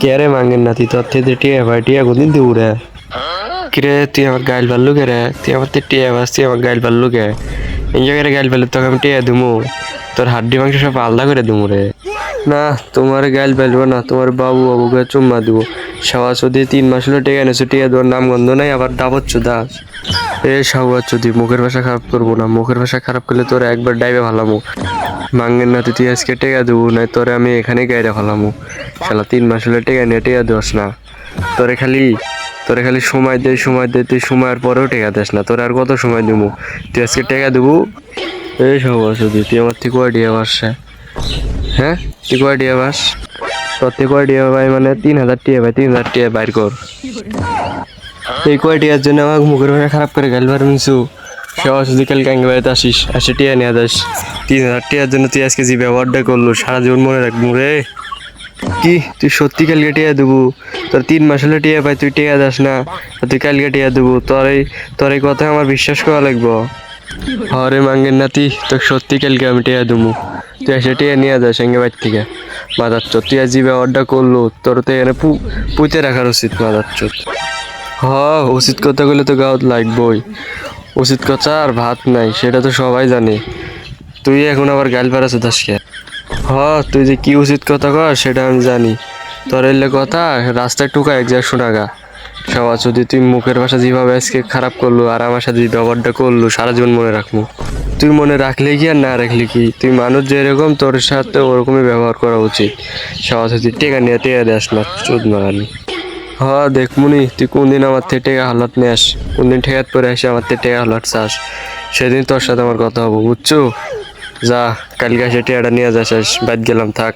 কে রে মাঙ্গেন নাতি তোর থেকে টিয়া ভাই টিয়া কোনদিন দিব রে? কিরে তুই আমার গাইল পারলু কে রে? তুই আমার থেকে টিয়া ভাস তুই আমার গাইল পারলু কে? এই জায়গায় গাইল পারলে তোকে আমি টিয়া দিমু, তোর হাড্ডি মাংস সব আলাদা করে দিমু রে। না, তোমার গাইল পাইলবো না, তোমার বাবু বাবুকে চুম্মা দিব। সওয়া যদি 3 মাস হলো টিয়া এনেছো, টিয়া দেওয়ার নাম গন্ধ নাই, আবার দাবত চুদা। এ সাহুয়া যদি মুখের ভাষা খারাপ করবো না, মুখের ভাষা খারাপ করলে তোর একবার ডাইবে ভালামু। মাঙ্গেন না তুই আজকে টেকা দেবো না, তোরে আমি এখানে গাইরে ফেলামু। শালা 3 মাস হলে টেকা নিয়ে টেকা দেওয়াস না। তোরে খালি তোরে খালি সময় দে, তুই সময়ের পরেও টেকা দেস না। তোরে আর কত সময় দিব? তুই আজকে টেকা দেবো। এই সাহুয়া যদি তুই আমার থেকে কয় ডিয়া বাস? হ্যাঁ, তুই কয় ডিয়া বাস? তোর থেকে কয় ডিয়া ভাই? মানে 3,000 টিয়া ভাই, 3,000 টিয়া বাইর কর। এই কয় টিয়ার জন্য আমাকে মুখের ভাষা খারাপ করে গেল মিনসু। সবাই যদি কালকে আঙ্গে বাড়িতে আসিস, আসে টিয়া নিয়ে যাস। 3,000 টিয়ার জন্য তুই আজকে যে ব্যবহারটা করলো সারা জীবন মনে রাখবো রে। কি তুই সত্যি কালকে টিয়া দেবো? তোর 3 মাস হলে টিয়া পাই, তুই টিয়া দাস না, তুই কালকে টিয়া দেবো? তোর এই কথা আমার বিশ্বাস করা লাগবো। হরে মাঙ্গের নাতি, তোকে সত্যি কালকে আমি টিয়া দেবো। তুই এসে টিয়া নিয়ে যাস সঙ্গে বাড়ি থেকে। মাদাচ্ছ তুই আজ যে ব্যবহারটা করলো, তোর তো এখানে পুঁতে রাখার উচিত। মাদাচ্ছ হ, উচিত কথা বলে তো গাঁত লাগবই। উচিত কথা আর ভাত নাই, সেটা তো সবাই জানে। তুই এখন আবার গাল পাড়াচ্ছে দাসকে। হ, তুই যে কি উচিত কথা কর সেটা আমি জানি। তোর এলে কথা রাস্তায় টুকা 1,000 টাকা। সবার যদি তুই মুখের ভাষা যেভাবে আজকে খারাপ করলো আর আমার সাথে যে ব্যবহারটা করলো, সারা জীবন মনে রাখবো। তুই মনে রাখলে কি আর না রাখলে কি, তুই মানুষ যেরকম তোর সাথে ওরকমই ব্যবহার করা উচিত। সবার সাথে টেকা নিয়ে টেকা দেস না, চোদ মারানি। হ্যাঁ দেখমুনি তুই কোনদিন আমার থেকে টেকা হালাত নেস, কোনদিন ঠেকাত পরে আসে আমার থেকে টেকা হালাত চাস, সেদিন তোর সাথে আমার কথা হবো, বুঝছো? যা কালকে এসে টেকাটা নিয়ে যাস, বাদ গেলাম, থাক।